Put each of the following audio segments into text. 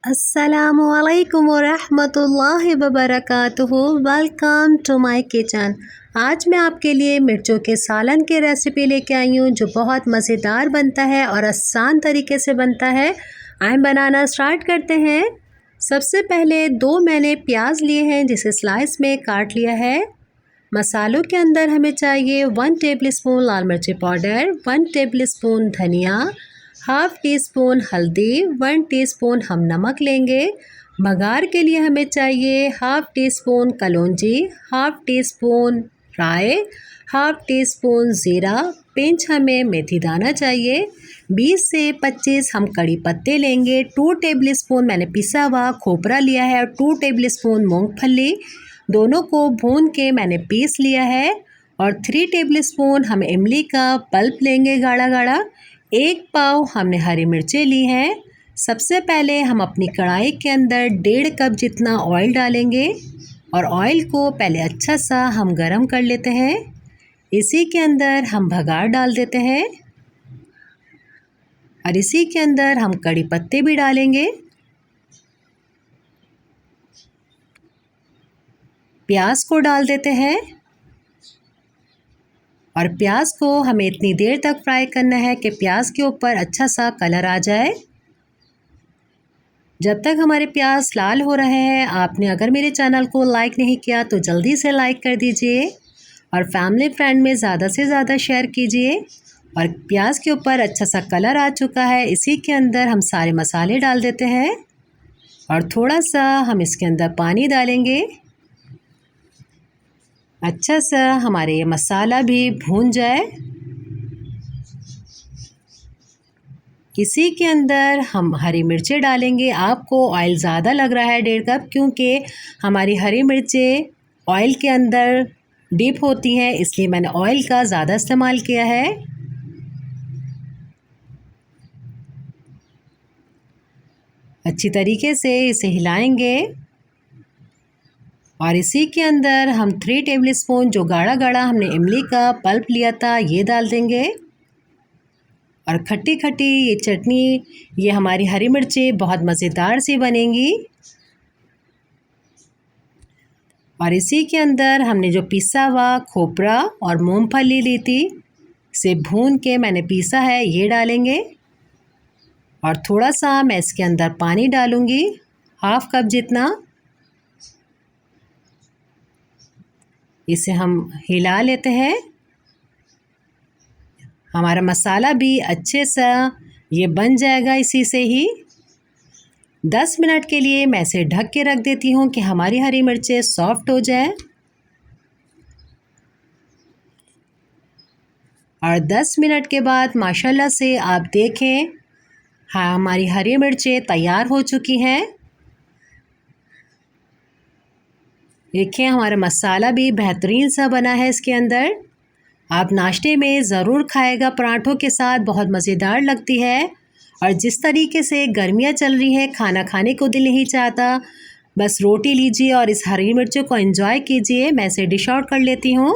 अस्सलामुअलैकुम वरहमतुल्लाहि वबरकातुहू। Welcome to my kitchen. आज मैं आपके लिए मिर्चों के सालन की रेसिपी लेके आई हूँ जो बहुत मज़ेदार बनता है और आसान तरीके से बनता है। आइए बनाना स्टार्ट करते हैं। सबसे पहले मैंने प्याज लिए हैं जिसे स्लाइस में काट लिया है। मसालों के अंदर हमें चाहिए 1 टेबलस्पून लाल मिर्ची पाउडर, 1 टेबलस्पून धनिया, हाफ़ टी स्पून हल्दी, 1 टीस्पून हम नमक लेंगे। बघार के लिए हमें चाहिए हाफ़ टी स्पून कलौंजी, हाफ़ टी स्पून राई, हाफ़ टी स्पून ज़ीरा, पिंच हमें मेथी दाना चाहिए। 20 से 25 हम कड़ी पत्ते लेंगे। 2 टेबलस्पून मैंने पिसा हुआ खोपरा लिया है और 2 टेबलस्पून मूंगफली, दोनों को भून के मैंने पीस लिया है। और 3 टेबलस्पून हम इमली का पल्प लेंगे गाढ़ा गाढ़ा। 1 पाव हमने हरी मिर्चें ली हैं। सबसे पहले हम अपनी कढ़ाई के अंदर 1.5 कप जितना ऑयल डालेंगे और ऑयल को पहले अच्छा सा हम गरम कर लेते हैं। इसी के अंदर हम बघार डाल देते हैं और इसी के अंदर हम कड़ी पत्ते भी डालेंगे। प्याज को डाल देते हैं और प्याज को हमें इतनी देर तक फ्राई करना है कि प्याज के ऊपर अच्छा सा कलर आ जाए। जब तक हमारे प्याज लाल हो रहे हैं, आपने अगर मेरे चैनल को लाइक नहीं किया तो जल्दी से लाइक कर दीजिए और फैमिली फ्रेंड में ज़्यादा से ज़्यादा शेयर कीजिए। और प्याज के ऊपर अच्छा सा कलर आ चुका है। इसी के अंदर हम सारे मसाले डाल देते हैं और थोड़ा सा हम इसके अंदर पानी डालेंगे। अच्छा सा हमारे ये मसाला भी भून जाए। इसी के अंदर हम हरी मिर्चें डालेंगे। आपको ऑयल ज़्यादा लग रहा है 1.5 कप, क्योंकि हमारी हरी मिर्चें ऑयल के अंदर डीप होती हैं, इसलिए मैंने ऑयल का ज़्यादा इस्तेमाल किया है। अच्छी तरीके से इसे हिलाएंगे और इसी के अंदर हम 3 टेबलस्पून जो गाढ़ा गाढ़ा हमने इमली का पल्प लिया था ये डाल देंगे। और खट्टी खट्टी ये चटनी, ये हमारी हरी मिर्चें बहुत मज़ेदार सी बनेंगी। और इसी के अंदर हमने जो पिसा हुआ खोपरा और मूंगफली ली थी, इसे भून के मैंने पीसा है, ये डालेंगे। और थोड़ा सा मैं इसके अंदर पानी डालूँगी, हाफ़ कप जितना। इसे हम हिला लेते हैं। हमारा मसाला भी अच्छे सा ये बन जाएगा इसी से ही। 10 मिनट के लिए मैं इसे ढक के रख देती हूँ कि हमारी हरी मिर्चें सॉफ्ट हो जाए। और 10 मिनट के बाद माशाल्लाह से आप देखें, हाँ, हमारी हरी मिर्चें तैयार हो चुकी हैं। देखिए हमारा मसाला भी बेहतरीन सा बना है इसके अंदर। आप नाश्ते में ज़रूर खाएगा, पराठों के साथ बहुत मज़ेदार लगती है। और जिस तरीके से गर्मियाँ चल रही हैं, खाना खाने को दिल नहीं चाहता, बस रोटी लीजिए और इस हरी मिर्चों को एंजॉय कीजिए। मैं इसे डिश आउट कर लेती हूँ।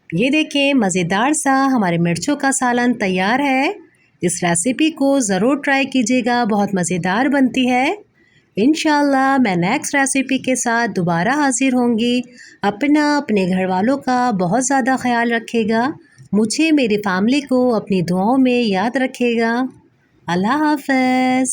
ये देखिए मज़ेदार सा हमारे मिर्चों का सालन तैयार है। इस रेसिपी को ज़रूर ट्राई कीजिएगा, बहुत मज़ेदार बनती है। इंशाल्लाह मैं नेक्स्ट रेसिपी के साथ दोबारा हाज़िर होंगी। अपना अपने घर वालों का बहुत ज़्यादा ख्याल रखिएगा। मुझे, मेरी फैमिली को अपनी दुआओं में याद रखिएगा। अल्लाह हाफ़िज़।